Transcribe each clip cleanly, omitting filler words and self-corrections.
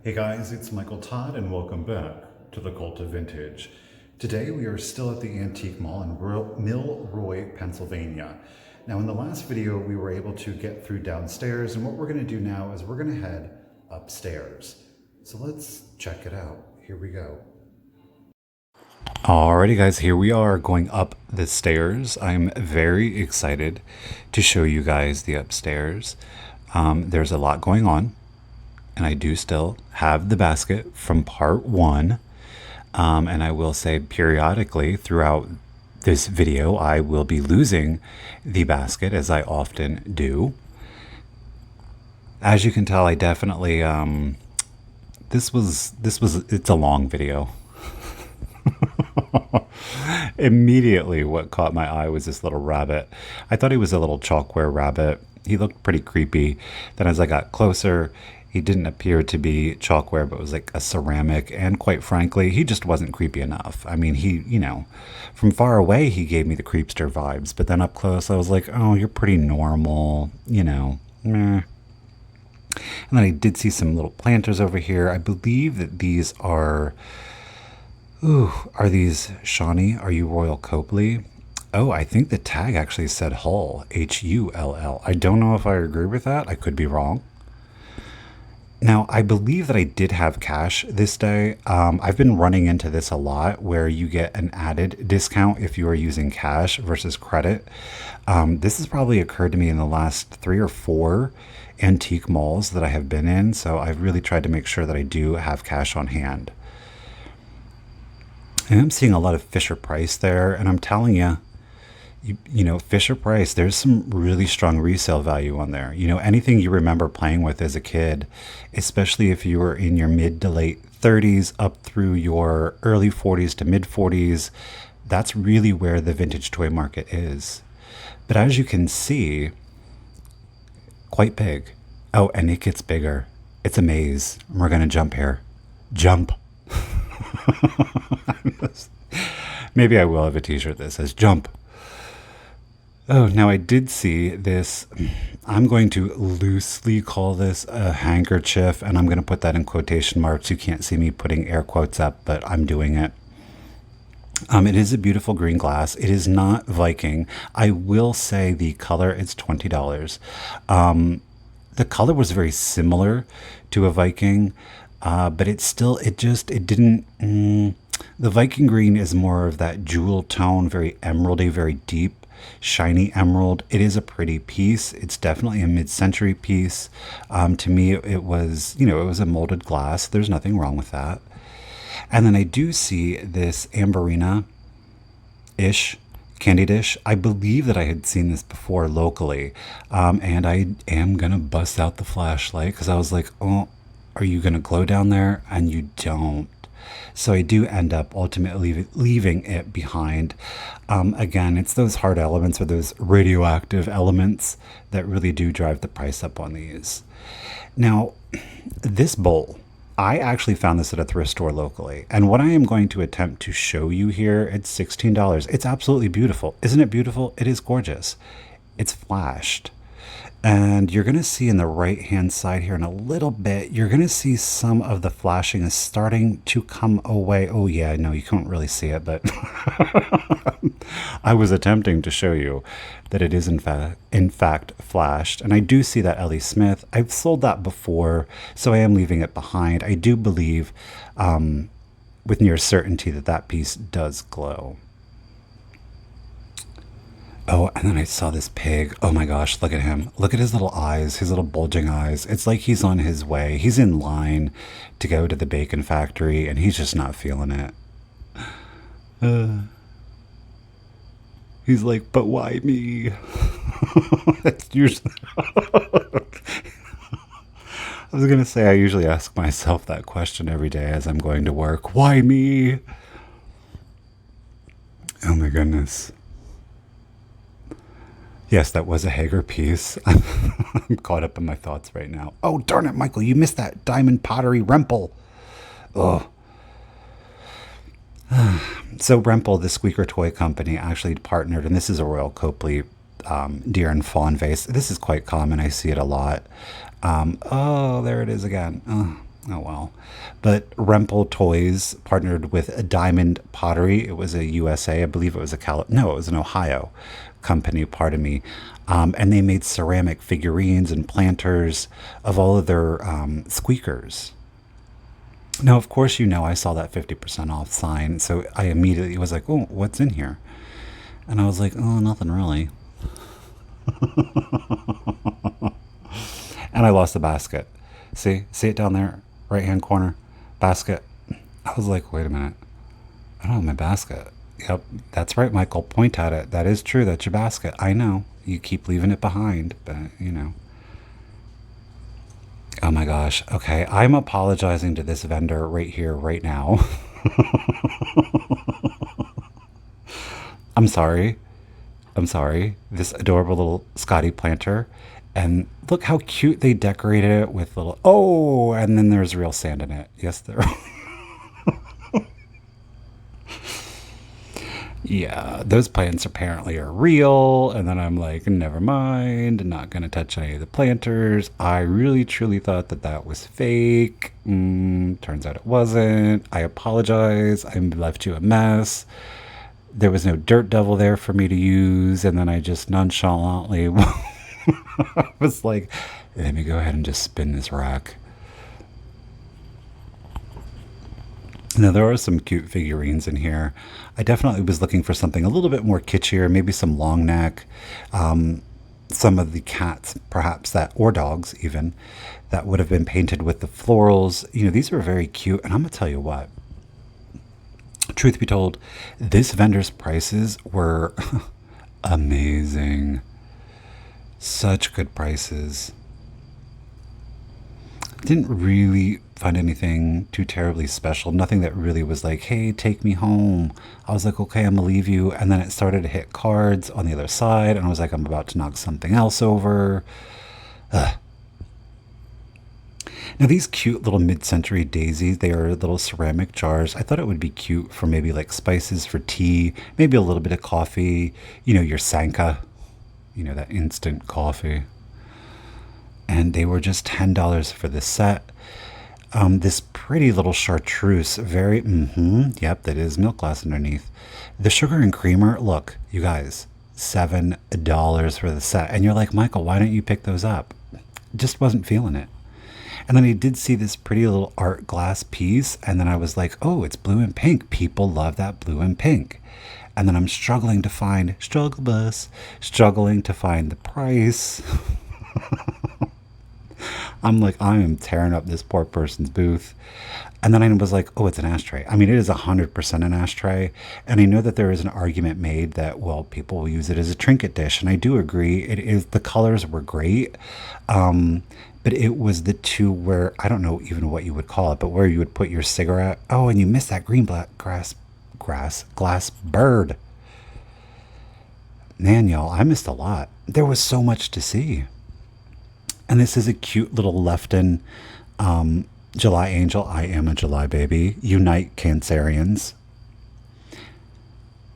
Hey guys, it's Michael Todd and welcome back to the Cult of Vintage. Today we are still at the Antique Mall in Milroy, Pennsylvania. Now in the last video we were able to get through downstairs, and what we're going to do now is we're going to head upstairs. So let's check it out. Here we go. Alrighty guys, here we are going up the stairs. I'm very excited to show you guys the upstairs. There's a lot going on, and I do still have the basket from part one. And I will say periodically throughout this video, I will be losing the basket, as I often do. As you can tell, I definitely, it's a long video. Immediately, what caught my eye was this little rabbit. I thought he was a little chalkware rabbit. He looked pretty creepy. Then as I got closer, he didn't appear to be chalkware, but was like a ceramic. And quite frankly, he just wasn't creepy enough. I mean, from far away, he gave me the creepster vibes. But then up close, I was like, oh, you're pretty normal, meh. And then I did see some little planters over here. I believe that these are... Ooh, are these Shawnee? Are you Royal Copley? Oh, I think the tag actually said Hull, Hull. I don't know if I agree with that. I could be wrong. Now, I believe that I did have cash this day. I've been running into this a lot, where you get an added discount if you are using cash versus credit. This has probably occurred to me in the last 3 or 4 antique malls that I have been in, so I've really tried to make sure that I do have cash on hand. And I'm seeing a lot of Fisher Price there, and I'm telling you, Fisher Price, there's some really strong resale value on there. Anything you remember playing with as a kid, especially if you were in your mid to late 30s up through your early 40s to mid 40s, that's really where the vintage toy market is. But as you can see, quite big. Oh, and it gets bigger. It's a maze. We're going to jump here. Jump. Maybe I will have a t-shirt that says jump. Oh, now I did see this. I'm going to loosely call this a handkerchief, and I'm going to put that in quotation marks. You can't see me putting air quotes up, but I'm doing it. It is a beautiful green glass. It is not Viking. I will say the color is $20. The color was very similar to a Viking. But it didn't, the Viking green is more of that jewel tone, very emeraldy, very deep, shiny emerald. It is a pretty piece. It's definitely a mid-century piece. To me, it was a molded glass. There's nothing wrong with that. And then I do see this Amberina-ish candy dish. I believe that I had seen this before locally. And I am going to bust out the flashlight because I was like, oh, are you going to glow down there? And you don't. So I do end up ultimately leaving it behind. Again, it's those hard elements or those radioactive elements that really do drive the price up on these. Now, this bowl, I actually found this at a thrift store locally. And what I am going to attempt to show you here, it's $16. It's absolutely beautiful. Isn't it beautiful? It is gorgeous. It's flashed. And you're going to see in the right-hand side here in a little bit, you're going to see some of the flashing is starting to come away. Oh, yeah, no, you can't really see it, but I was attempting to show you that it is in fact flashed. And I do see that Ellie Smith. I've sold that before, so I am leaving it behind. I do believe with near certainty that that piece does glow. Oh, and then I saw this pig. Oh my gosh, look at him. Look at his little eyes, his little bulging eyes. It's like he's on his way. He's in line to go to the bacon factory, and he's just not feeling it. He's like, but why me? That's usually... I was going to say, I usually ask myself that question every day as I'm going to work. Why me? Oh my goodness. Yes, that was a Hager piece. I'm caught up in my thoughts right now. Oh, darn it, Michael, you missed that diamond pottery Rempel. Oh. So Rempel, the squeaker toy company, actually partnered, and this is a Royal Copley deer and fawn vase. This is quite common. I see it a lot. Oh, there it is again. Oh, Oh well. But Rempel Toys partnered with a Diamond Pottery. It was a USA, I believe it was a no, it was an Ohio company, pardon me. And they made ceramic figurines and planters of all of their squeakers. Now, of course, I saw that 50% off sign, so I immediately was like, oh, what's in here? And I was like, oh, nothing really. And I lost the basket. See it down there, right hand corner, basket. I was like, wait a minute, I don't have my basket. Yep, that's right, Michael. Point at it. That is true. That's your basket. I know. You keep leaving it behind, but you know. Oh my gosh. Okay, I'm apologizing to this vendor right here, right now. I'm sorry. I'm sorry. This adorable little Scotty planter. And look how cute they decorated it with little. Oh, and then there's real sand in it. Yes, there. Yeah, those plants apparently are real. And then I'm like, never mind, not going to touch any of the planters. I really truly thought that that was fake. Turns out it wasn't. I apologize. I left you a mess. There was no dirt devil there for me to use. And then I just nonchalantly was like, let me go ahead and just spin this rack. Now, there are some cute figurines in here. I definitely was looking for something a little bit more kitschier, maybe some long neck, some of the cats, perhaps that, or dogs even, that would have been painted with the florals. These were very cute. And I'm going to tell you what, truth be told, this vendor's prices were amazing. Such good prices. Didn't really find anything too terribly special. Nothing that really was like, hey, take me home. I was like, okay, I'm gonna leave you. And then it started to hit cards on the other side. And I was like, I'm about to knock something else over. Ugh. Now, these cute little mid century daisies, they are little ceramic jars. I thought it would be cute for maybe like spices for tea, maybe a little bit of coffee, your Sanka, that instant coffee. And they were just $10 for this set. This pretty little chartreuse, yep, that is milk glass underneath. The sugar and creamer, look, you guys, $7 for the set. And you're like, Michael, why don't you pick those up? Just wasn't feeling it. And then I did see this pretty little art glass piece, and then I was like, oh, it's blue and pink. People love that blue and pink. And then I'm struggling to find, struggling to find the price. I'm like, I am tearing up this poor person's booth. And then I was like, oh, it's an ashtray. I mean, it is 100% an ashtray. And I know that there is an argument made that, well, people will use it as a trinket dish. And I do agree. It is, the colors were great. But it was the two where, I don't know even what you would call it, but where you would put your cigarette. Oh, and you missed that green black glass bird. Man, y'all, I missed a lot. There was so much to see. And this is a cute little Lefton July angel. I am a July baby. Unite Cancerians.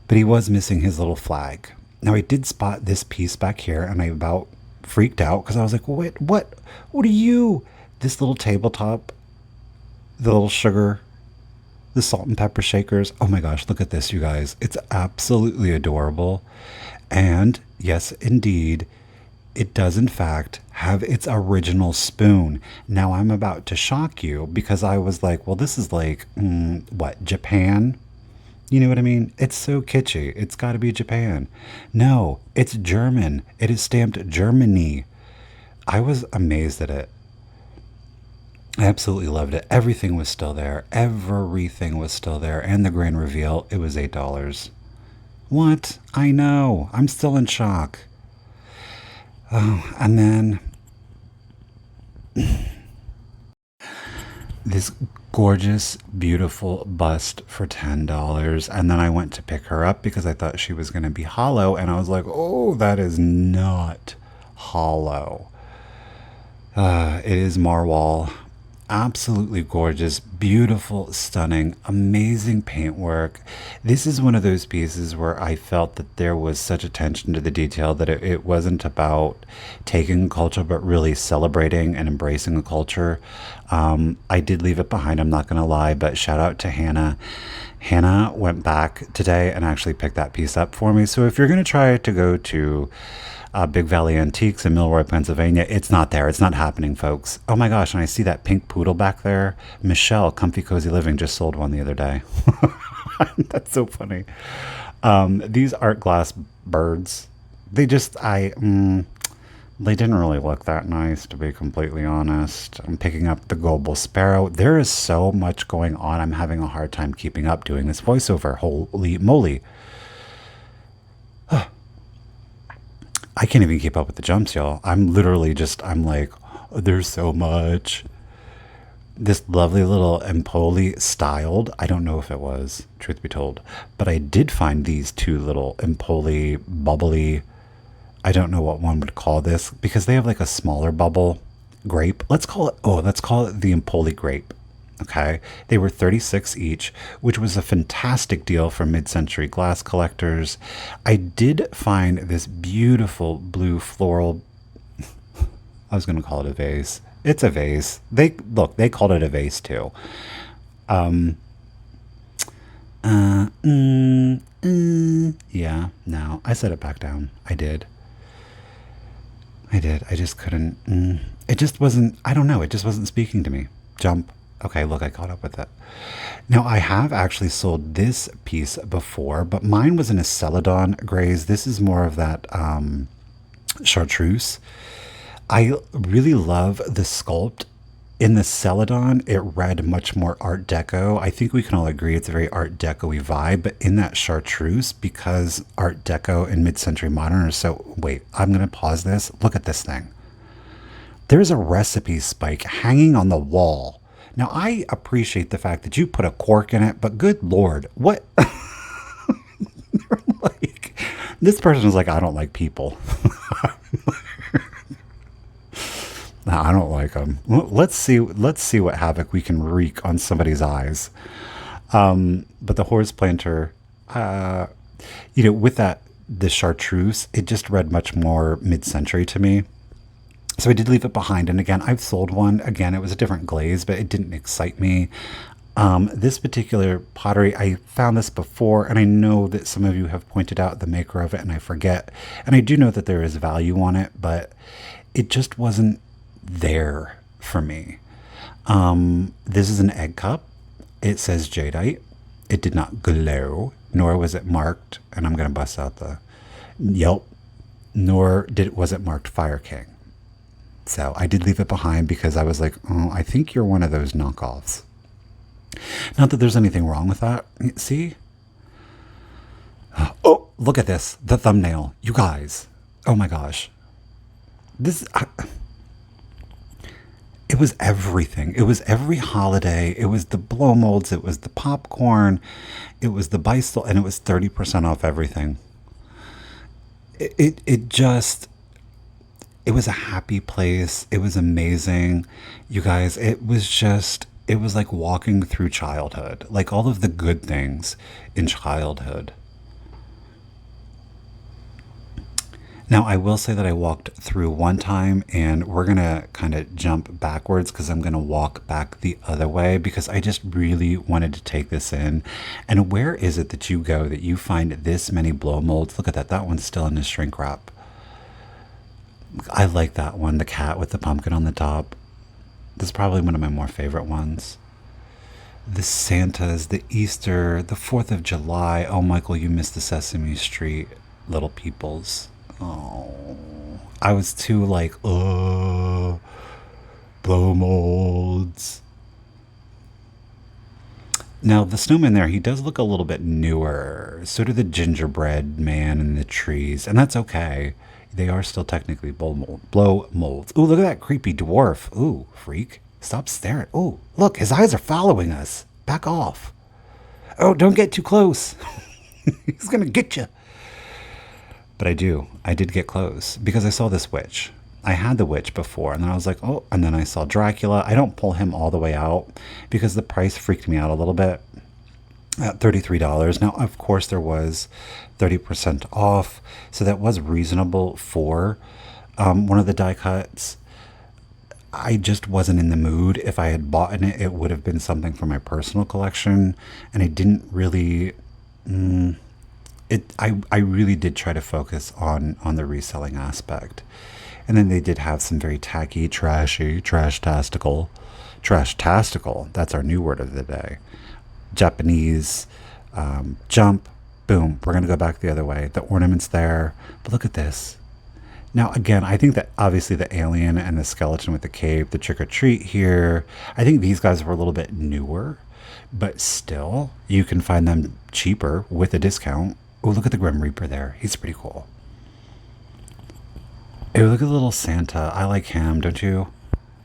But he was missing his little flag. Now, I did spot this piece back here, and I about freaked out because I was like, wait, what? What are you? This little tabletop, the little sugar, the salt and pepper shakers. Oh my gosh, look at this, you guys. It's absolutely adorable. And yes, indeed, it does in fact have its original spoon. Now I'm about to shock you because I was like, well, this is like, what, Japan? You know what I mean? It's so kitschy. It's got to be Japan. No, it's German. It is stamped Germany. I was amazed at it. I absolutely loved it. Everything was still there. Everything was still there. And the grand reveal, it was $8. What? I know. I'm still in shock. Oh, and then this gorgeous, beautiful bust for $10. And then I went to pick her up because I thought she was going to be hollow. And I was like, oh, that is not hollow. It is Marwal. Absolutely gorgeous, beautiful, stunning, amazing paintwork. This is one of those pieces where I felt that there was such attention to the detail that it wasn't about taking culture, but really celebrating and embracing a culture. I did leave it behind, I'm not going to lie, but shout out to Hannah. Hannah went back today and actually picked that piece up for me. So if you're going to try to go to Big Valley Antiques in Milroy, Pennsylvania. It's not there. It's not happening, folks. Oh my gosh, and I see that pink poodle back there. Michelle, Comfy Cozy Living, just sold one the other day. That's so funny. These art glass birds, they just, they didn't really look that nice, to be completely honest. I'm picking up the global sparrow. There is so much going on. I'm having a hard time keeping up doing this voiceover. Holy moly. I can't even keep up with the jumps, y'all. I'm literally just, I'm like, oh, there's so much. This lovely little Empoli styled, I don't know if it was, truth be told, but I did find these two little Empoli bubbly, I don't know what one would call this, because they have like a smaller bubble grape. Let's call it the Empoli grape. Okay. They were 36 each, which was a fantastic deal for mid-century glass collectors. I did find this beautiful blue floral. I was going to call it a vase. It's a vase. They called it a vase too. Yeah, no, I set it back down. I did. I did. I just couldn't. It just wasn't, I don't know. It just wasn't speaking to me. Jump. Okay, look, I caught up with it. Now, I have actually sold this piece before, but mine was in a Celadon glaze. This is more of that chartreuse. I really love the sculpt. In the Celadon, it read much more Art Deco. I think we can all agree it's a very Art Deco-y vibe, but in that chartreuse, because Art Deco and mid-century modern are so... Wait, I'm going to pause this. Look at this thing. There's a recipe spike hanging on the wall. Now, I appreciate the fact that you put a cork in it, but good Lord, what? Like, this person is like, I don't like people. No, I don't like them. Let's see what havoc we can wreak on somebody's eyes. But the horse planter, with the chartreuse, it just read much more mid-century to me. So I did leave it behind. And again, I've sold one. Again, it was a different glaze, but it didn't excite me. This particular pottery, I found this before, and I know that some of you have pointed out the maker of it, and I forget. And I do know that there is value on it, but it just wasn't there for me. This is an egg cup. It says jadeite. It did not glow, nor was it marked, and I'm going to bust out the yelp, was it marked Fire King. So I did leave it behind because I was like, oh, I think you're one of those knockoffs. Not that there's anything wrong with that. See? Oh, look at this. The thumbnail. You guys. Oh my gosh. It was everything. It was every holiday. It was the blow molds. It was the popcorn. It was the Beistel. And it was 30% off everything. It just... It was a happy place. It was amazing. You guys, it was like walking through childhood. Like all of the good things in childhood. Now, I will say that I walked through one time, and we're going to kind of jump backwards because I'm going to walk back the other way because I just really wanted to take this in. And where is it that you go that you find this many blow molds? Look at that. That one's still in the shrink wrap. I like that one, the cat with the pumpkin on the top. This is probably one of my more favorite ones. The Santas, the Easter, the 4th of July. Oh, Michael, you missed the Sesame Street little peoples. Oh, I was too like, blow molds. Now, the snowman there, he does look a little bit newer. So do the gingerbread man and the trees, and that's okay. They are still technically blow molds. Ooh, look at that creepy dwarf. Ooh, freak. Stop staring. Ooh, look, his eyes are following us. Back off. Oh, don't get too close. He's going to get you. But I did get close because I saw this witch. I had the witch before, and then I was like, oh, and then I saw Dracula. I don't pull him all the way out because the price freaked me out a little bit at $33. Now, of course, there was 30% off, so that was reasonable for one of the die cuts. I just wasn't in the mood. If I had bought it, it would have been something for my personal collection, and I didn't really. I really did try to focus on the reselling aspect, and then they did have some very tacky, trashy, trash-tastical. That's our new word of the day. Japanese jump. Boom. We're gonna go back the other way. The ornaments there, but look at this. Now, again, I think that obviously the alien and the skeleton with the cape, the trick or treat here, I think these guys were a little bit newer, but still, you can find them cheaper with a discount. Oh, look at the Grim Reaper there. He's pretty cool. Oh, look at the little Santa. I like him, don't you?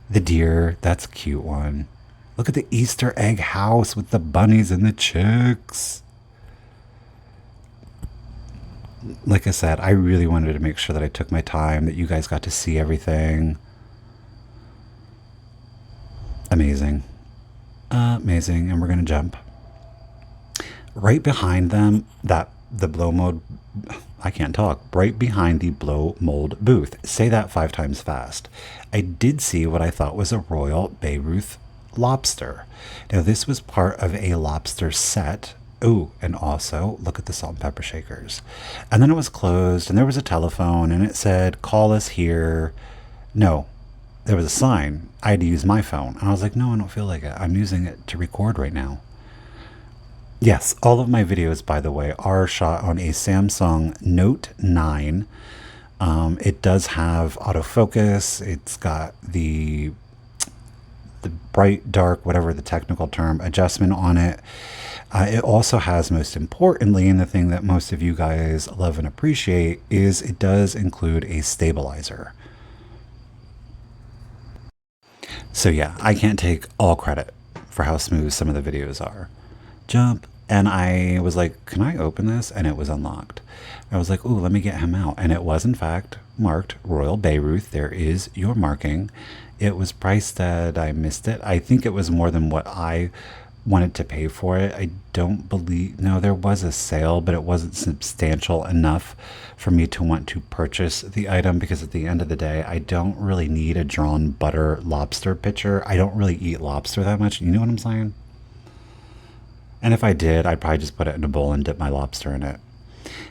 The deer, that's a cute one. Look at the Easter egg house with the bunnies and the chicks. Like I said, I really wanted to make sure that I took my time, that you guys got to see everything. Amazing. Amazing. And we're going to jump. Right behind them, the blow mold, I can't talk. Right behind the blow mold booth. Say that 5 times fast. I did see what I thought was a Royal Bayreuth lobster. Now, this was part of a lobster set. Oh, and also look at the salt and pepper shakers. And then it was closed, and there was a telephone, and it said, call us here. No, there was a sign. I had to use my phone. And I was like, no, I don't feel like it. I'm using it to record right now. Yes, all of my videos, by the way, are shot on a Samsung Note 9. It does have autofocus. It's got the bright, dark, whatever the technical term, adjustment on it. It also has, most importantly, and the thing that most of you guys love and appreciate, is it does include a stabilizer. So yeah, I can't take all credit for how smooth some of the videos are. Jump. And I was like, can I open this? And it was unlocked. I was like, ooh, let me get him out. And it was, in fact, marked Royal Bayreuth. There is your marking. It was priced at, I missed it. I think it was more than what I wanted to pay for it. I don't believe, no, there was a sale, but it wasn't substantial enough for me to want to purchase the item, because at the end of the day, I don't really need a drawn butter lobster picture. I don't really eat lobster that much. You know what I'm saying? And if I did, I'd probably just put it in a bowl and dip my lobster in it.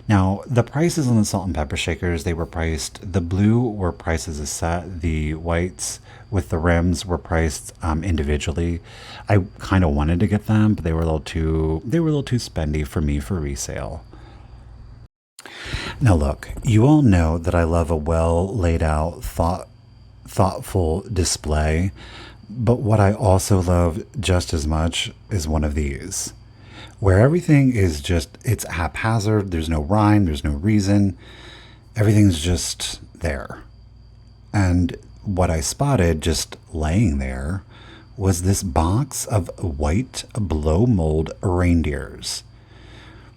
Now, the prices on the salt and pepper shakers, they were priced, the blue were priced as a set. The whites with the rims were priced individually. I kind of wanted to get them, but they were a little too spendy for me for resale. Now look, you all know that I love a well laid out, thoughtful display, but what I also love just as much is one of these, where everything is just, it's haphazard. There's no rhyme. There's no reason. Everything's just there. And what I spotted just laying there was this box of white blow mold reindeers.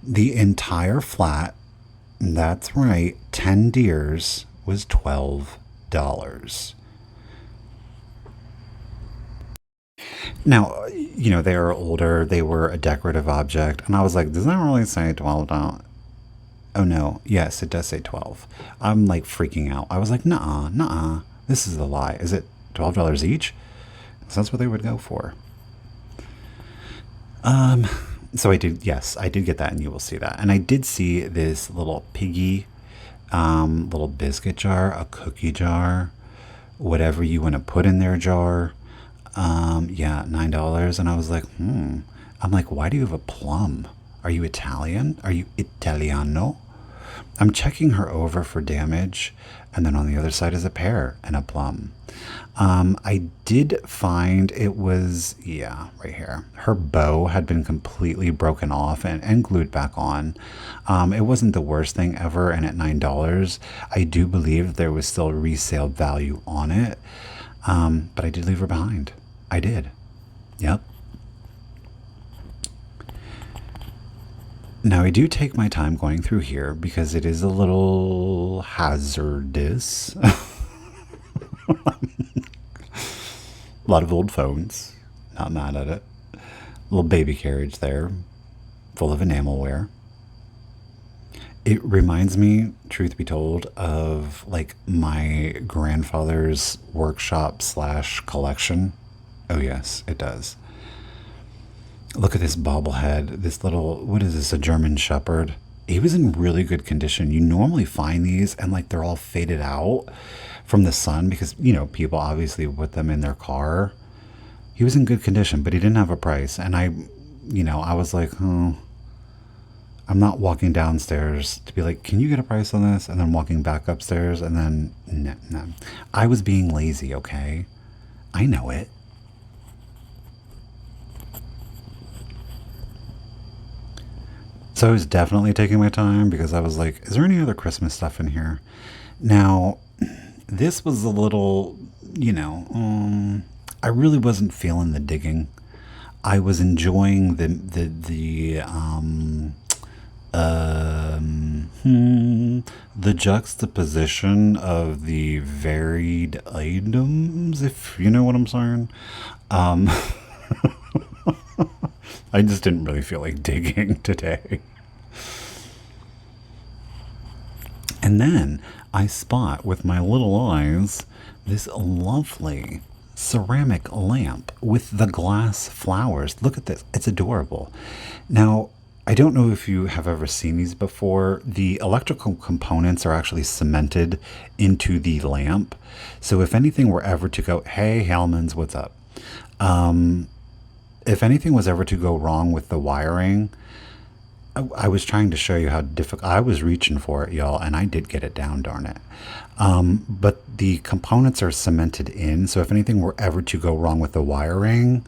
The entire flat, that's right, 10 deers, was $12. Now, you know, they are older, they were a decorative object, and I was like, does that really say $12? Oh no, yes, it does say 12. I'm like freaking out. I was like, nuh-uh, this is a lie. Is it $12 each? So that's what they would go for. So I did, yes, I did get that, and you will see that. And I did see this little piggy, little biscuit jar, a cookie jar, whatever you want to put in their jar. Yeah, $9. And I was like, I'm like, why do you have a plum? Are you Italian? Are you Italiano? I'm checking her over for damage. And then on the other side is a pear and a plum. I did find it was, yeah, right here. Her bow had been completely broken off and glued back on. It wasn't the worst thing ever. And at $9, I do believe there was still resale value on it. But I did leave her behind. I did. Yep. Now, I do take my time going through here because it is a little hazardous. A lot of old phones. Not mad at it. Little baby carriage there, full of enamelware. It reminds me, truth be told, of like my grandfather's workshop slash collection. Oh, yes, it does. Look at this bobblehead. This little, what is this, a German Shepherd? He was in really good condition. You normally find these and like they're all faded out from the sun because, people obviously put them in their car. He was in good condition, but he didn't have a price. And I was like, oh, I'm not walking downstairs to be like, can you get a price on this? And then walking back upstairs and then, no, no. I was being lazy, okay? I know it. So I was definitely taking my time because I was like, is there any other Christmas stuff in here? Now, this was a little, I really wasn't feeling the digging. I was enjoying the juxtaposition of the varied items, if you know what I'm saying. Um, I just didn't really feel like digging today. And then I spot with my little eyes this lovely ceramic lamp with the glass flowers. Look at this. It's adorable. Now, I don't know if you have ever seen these before. The electrical components are actually cemented into the lamp. So if anything were ever to go, hey, Hellman's, what's up? If anything was ever to go wrong with the wiring, I was trying to show you how difficult I was reaching for it, y'all, and I did get it down, darn it. But the components are cemented in, so if anything were ever to go wrong with the wiring,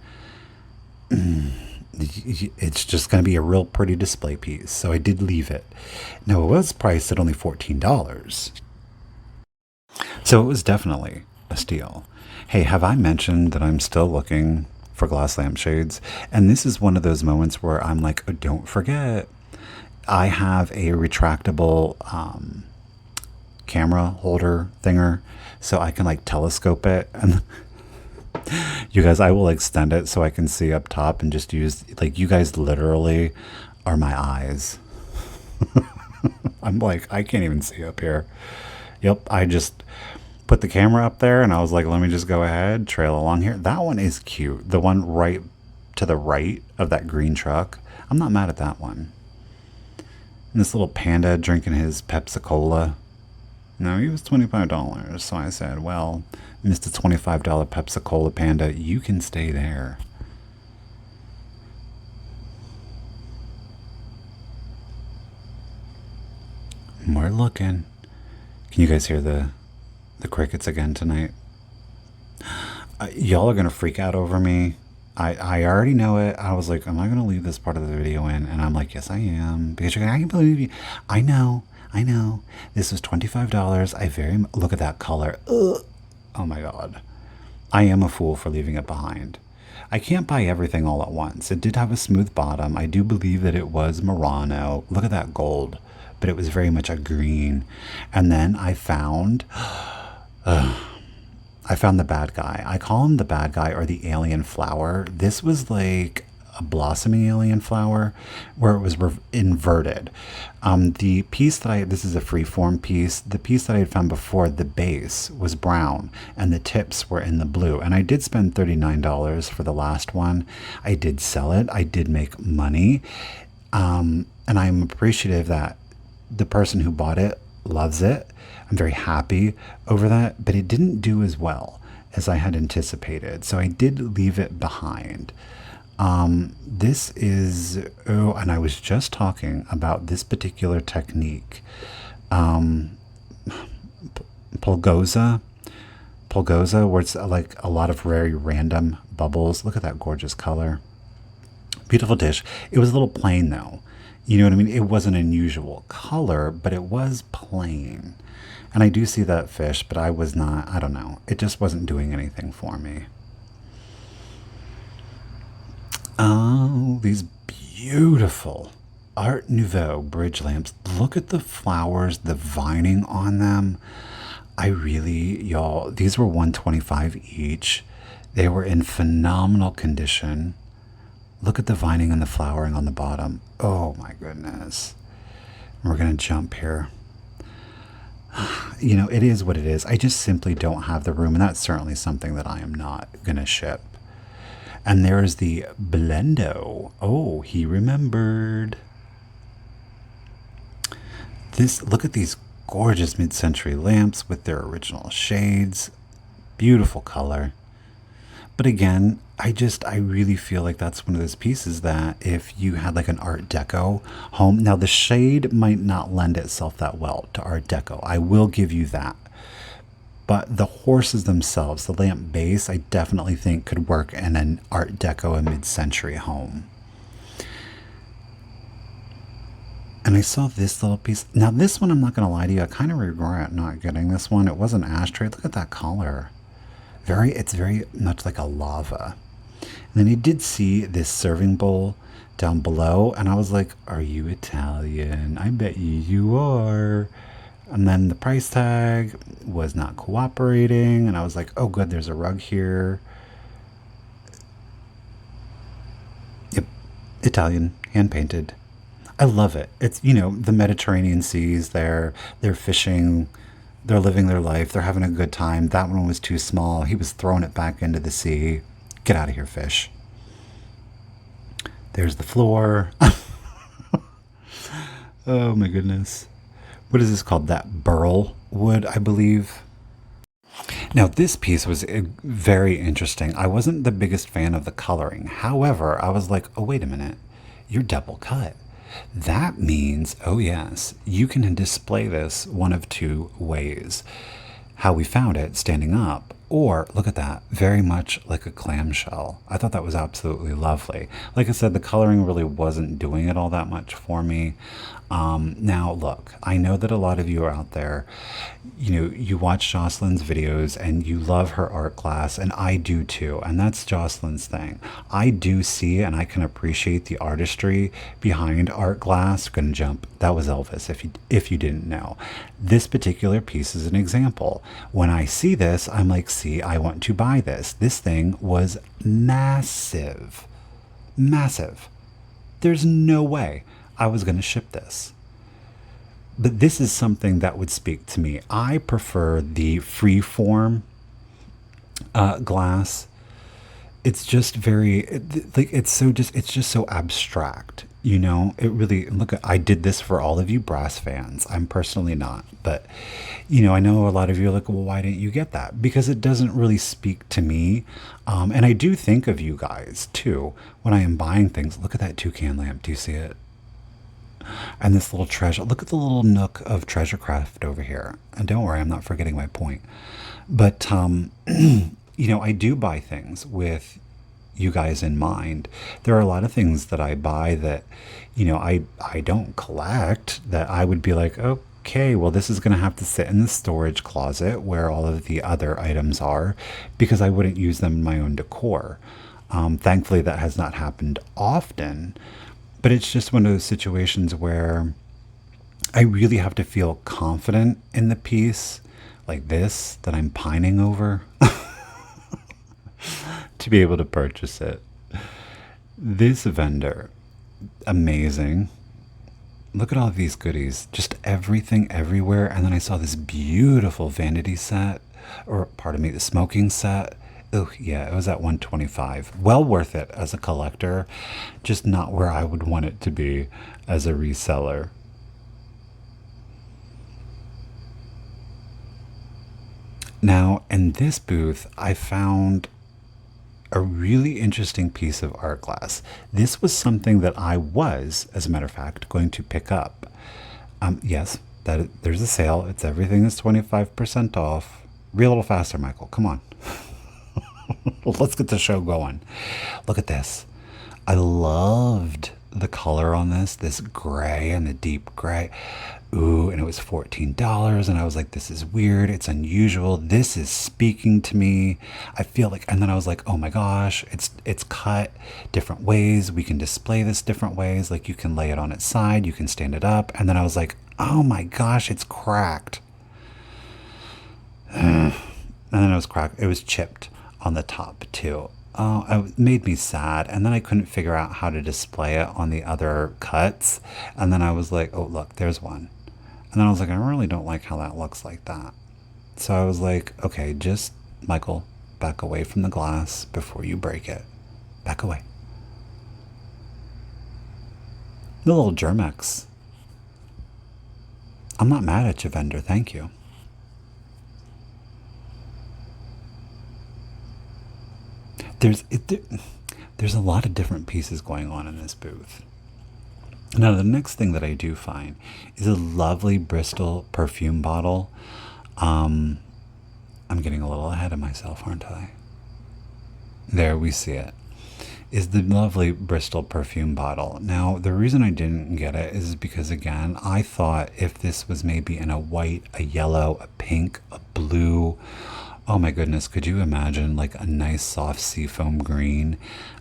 it's just going to be a real pretty display piece. So I did leave it. Now, it was priced at only $14. So it was definitely a steal. Hey, have I mentioned that I'm still looking for glass lampshades? And this is one of those moments where I'm like, oh, don't forget, I have a retractable camera holder thinger, so I can like telescope it. And you guys, I will extend it so I can see up top and just use, like, you guys literally are my eyes. I'm like, I can't even see up here. Yep, I just put the camera up there and I was like, let me just go ahead, trail along here. That one is cute. The one right to the right of that green truck. I'm not mad at that one. And this little panda drinking his Pepsi Cola. No, he was $25. So I said, well, Mr. $25 Pepsi Cola panda, you can stay there. We're looking. Can you guys hear the crickets again tonight? Y'all are gonna freak out over me. I already know it. I was like, am I gonna leave this part of the video in? And I'm like, yes, I am, because you're gonna, I can believe you. I know. This was $25. Look at that color. Ugh. Oh my god. I am a fool for leaving it behind. I can't buy everything all at once. It did have a smooth bottom. I do believe that it was Murano. Look at that gold. But it was very much a green. And then I found the bad guy. I call him the bad guy or the alien flower. This was like a blossoming alien flower where it was inverted. The piece this is a freeform piece. The piece that I had found before, the base was brown and the tips were in the blue. And I did spend $39 for the last one. I did sell it. I did make money. And I'm appreciative that the person who bought it loves it. I'm very happy over that, but it didn't do as well as I had anticipated. So I did leave it behind. This is, and I was just talking about this particular technique. Pulgoza, where it's like a lot of very random bubbles. Look at that gorgeous color. Beautiful dish. It was a little plain though. You know what I mean? It wasn't an unusual color, but it was plain. And I do see that fish, but I don't know. It just wasn't doing anything for me. Oh, these beautiful Art Nouveau bridge lamps. Look at the flowers, the vining on them. I really, y'all, these were 125 each. They were in phenomenal condition. Look at the vining and the flowering on the bottom. Oh my goodness. We're going to jump here. You know, it is what it is. I just simply don't have the room, and that's certainly something that I am not going to ship. And there's the Blendo. Oh, he remembered. This, look at these gorgeous mid-century lamps with their original shades. Beautiful color. But again, I really feel like that's one of those pieces that if you had like an Art Deco home, now the shade might not lend itself that well to Art Deco. I will give you that. But the horses themselves, the lamp base, I definitely think could work in an Art Deco and mid-century home. And I saw this little piece. Now this one, I'm not going to lie to you, I kind of regret not getting this one. It was an ashtray. Look at that color. It's very much like a lava. And then I did see this serving bowl down below, and I was like, are you Italian? I bet you are. And then the price tag was not cooperating, and I was like, oh, good, there's a rug here. Yep, Italian, hand painted. I love it. It's, you know, the Mediterranean seas, they're fishing, they're living their life, they're having a good time. That one was too small. He was throwing it back into the sea. Get out of here, fish. There's the floor. Oh my goodness. What is this called? That burl wood, I believe. Now, this piece was very interesting. I wasn't the biggest fan of the coloring. However, I was like, oh, wait a minute. You're double cut. That means, oh, yes, you can display this one of two ways. How we found it, standing up, or look at that, very much like a clamshell. I thought that was absolutely lovely. Like I said, the coloring really wasn't doing it all that much for me. Now, look, I know that a lot of you are out there, you know, you watch Jocelyn's videos and you love her art class, and I do too. And that's Jocelyn's thing. I do see and I can appreciate the artistry behind art glass. Gonna jump. That was Elvis, if you didn't know. This particular piece is an example. When I see this, I'm like, see, I want to buy this. This thing was massive. Massive. There's no way I was going to ship this. But this is something that would speak to me. I prefer the free form glass. It's just like it's just so abstract, you know. It really, look, I did this for all of you brass fans. I'm personally not, but you know, I know a lot of you are like, well, why didn't you get that? Because it doesn't really speak to me. And I do think of you guys too when I am buying things. Look at that toucan lamp. Do you see it? And this little treasure. Look at the little nook of treasure craft over here. And don't worry, I'm not forgetting my point. But you know, I do buy things with you guys in mind. There are a lot of things that I buy that, you know, I don't collect, that I would be like, okay, well, this is going to have to sit in the storage closet where all of the other items are, because I wouldn't use them in my own decor. Thankfully, that has not happened often, but it's just one of those situations where I really have to feel confident in the piece like this that I'm pining over to be able to purchase it. This vendor, amazing. Look at all of these goodies, just everything everywhere. And then I saw this beautiful vanity set, or pardon me, the smoking set. Oh yeah, it was at 125. Well worth it as a collector, just not where I would want it to be as a reseller. Now, in this booth, I found a really interesting piece of art glass. This was something that I was, as a matter of fact, going to pick up. Yes, there's a sale. It's everything is 25% off. Be a little faster, Michael. Come on. Let's get the show going. Look at this. I loved the color on this gray and the deep gray. Ooh, and it was $14. And I was like, this is weird. It's unusual. This is speaking to me. I feel like, and then I was like, oh my gosh, it's cut different ways. We can display this different ways. Like you can lay it on its side, you can stand it up. And then I was like, oh my gosh, it's cracked. And then it was cracked. It was chipped on the top too. Oh, it made me sad. And then I couldn't figure out how to display it on the other cuts. And then I was like, oh, look, there's one. And then I was like, I really don't like how that looks like that. So I was like, okay, just, Michael, back away from the glass before you break it. Back away. The little Germex. I'm not mad at you, vendor. Thank you. There's there's a lot of different pieces going on in this booth. Now, the next thing that I do find is a lovely Bristol perfume bottle. Um, I'm getting a little ahead of myself, aren't I? There we see it. Is the lovely Bristol perfume bottle. Now, the reason I didn't get it is because, again, I thought if this was maybe in a white, a yellow, a pink, a blue, oh my goodness, could you imagine like a nice soft seafoam green?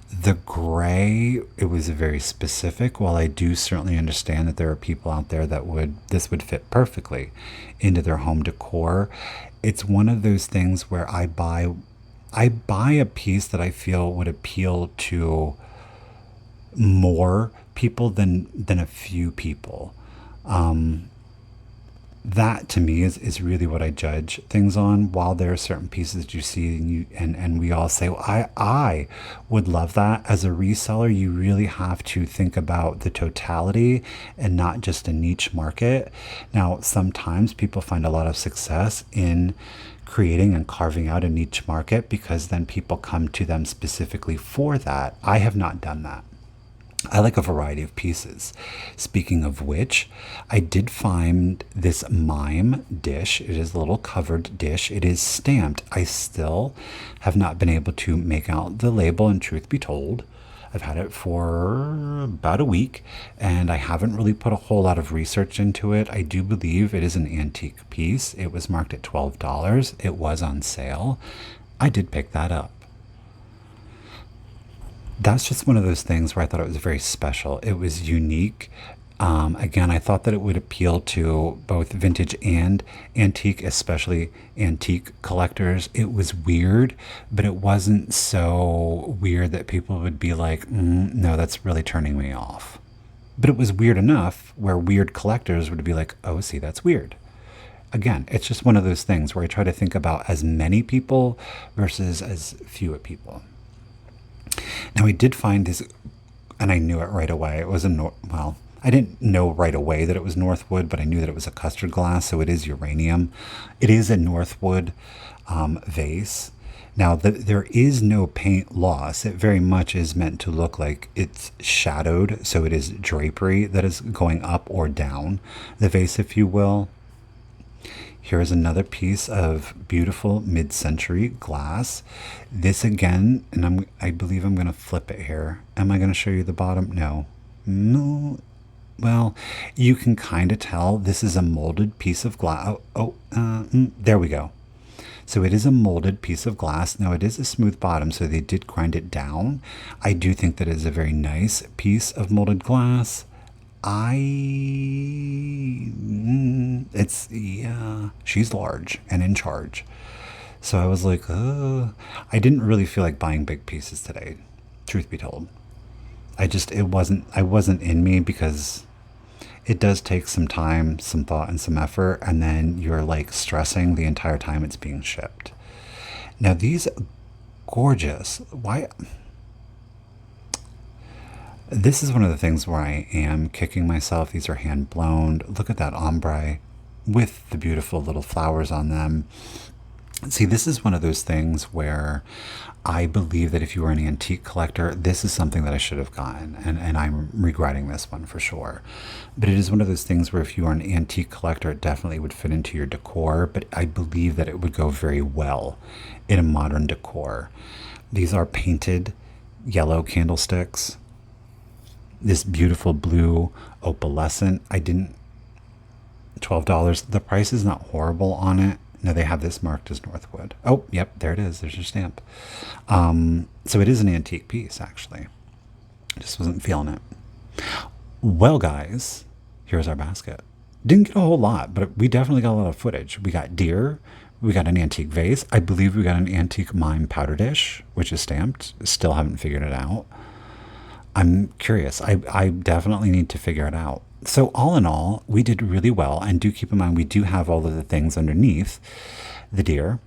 The gray, it was very specific. While I do certainly understand that there are people out there that this would fit perfectly into their home decor, it's one of those things where I buy a piece that I feel would appeal to more people than a few people. That to me is really what I judge things on. While there are certain pieces that you see and we all say, well, I would love that. As a reseller, you really have to think about the totality and not just a niche market. Now, sometimes people find a lot of success in creating and carving out a niche market because then people come to them specifically for that. I have not done that. I like a variety of pieces. Speaking of which, I did find this mime dish. It is a little covered dish. It is stamped. I still have not been able to make out the label, and truth be told, I've had it for about a week and I haven't really put a whole lot of research into it. I do believe it is an antique piece. It was marked at $12. It was on sale. I did pick that up. That's just one of those things where I thought it was very special. It was unique. Again, I thought that it would appeal to both vintage and antique, especially antique collectors. It was weird, but it wasn't so weird that people would be like, no, that's really turning me off. But it was weird enough where weird collectors would be like, oh, see, that's weird. Again, it's just one of those things where I try to think about as many people versus as few people. Now, I did find this, and I knew it right away. It was well, I didn't know right away that it was Northwood, but I knew that it was a custard glass, so it is uranium. It is a Northwood vase. Now, there is no paint loss. It very much is meant to look like it's shadowed, so it is drapery that is going up or down the vase, if you will. Here is another piece of beautiful mid-century glass. This again, and I believe I'm going to flip it here. Am I going to show you the bottom? No. No. Well, you can kind of tell this is a molded piece of glass. There we go. So it is a molded piece of glass. Now, it is a smooth bottom, so they did grind it down. I do think that it is a very nice piece of molded glass. Yeah, she's large and in charge. So I was like, I didn't really feel like buying big pieces today, truth be told. I wasn't in me because it does take some time, some thought, and some effort, and then you're like stressing the entire time it's being shipped. Now, these gorgeous, why? This is one of the things where I am kicking myself. These are hand blown. Look at that ombre with the beautiful little flowers on them. See, this is one of those things where I believe that if you are an antique collector, this is something that I should have gotten, and I'm regretting this one for sure. But it is one of those things where if you are an antique collector, it definitely would fit into your decor, but I believe that it would go very well in a modern decor. These are painted yellow candlesticks. This beautiful blue opalescent. $12. The price is not horrible on it. No, they have this marked as Northwood. Oh, yep, there it is. There's your stamp. So it is an antique piece, actually. Just wasn't feeling it. Well, guys, here's our basket. Didn't get a whole lot, but we definitely got a lot of footage. We got deer, We got an antique vase. I believe we got an antique mime powder dish, which is stamped. Still haven't figured it out. I'm curious. I definitely need to figure it out. So, all in all, we did really well. And do keep in mind, we do have all of the things underneath the deer.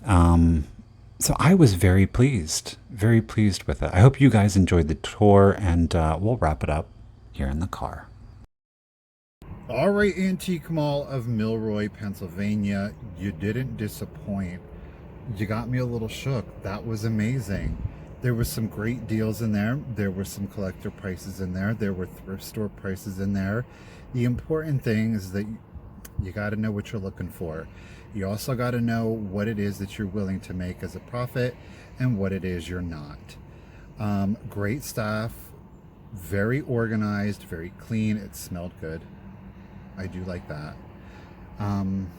So, I was very pleased with it. I hope you guys enjoyed the tour, and we'll wrap it up here in the car. All right, Antique Mall of Milroy, Pennsylvania. You didn't disappoint. You got me a little shook. That was amazing. There were some great deals in there. There were some collector prices in there. There were thrift store prices in there. The important thing is that you got to know what you're looking for. You also got to know what it is that you're willing to make as a profit and what it is you're not. Great staff, very organized, very clean. It smelled good. I do like that. Um,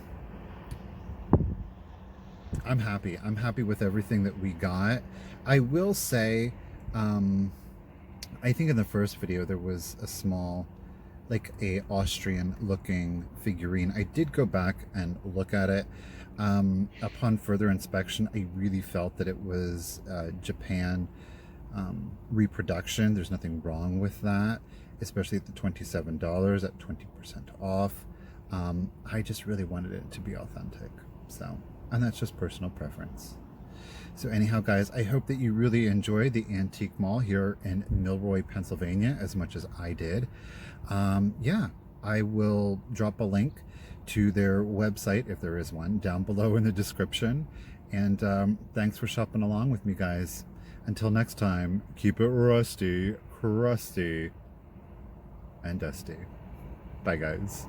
I'm happy. I'm happy with everything that we got. I will say, I think in the first video there was a small, like a Austrian looking figurine. I did go back and look at it. Upon further inspection, I really felt that it was Japan reproduction. There's nothing wrong with that, especially at the $27 at 20% off. I just really wanted it to be authentic. So, and that's just personal preference. So anyhow, guys, I hope that you really enjoyed the Antique Mall here in Milroy, Pennsylvania, as much as I did. Yeah, I will drop a link to their website, if there is one, down below in the description. And thanks for shopping along with me, guys. Until next time, keep it rusty, crusty, and dusty. Bye, guys.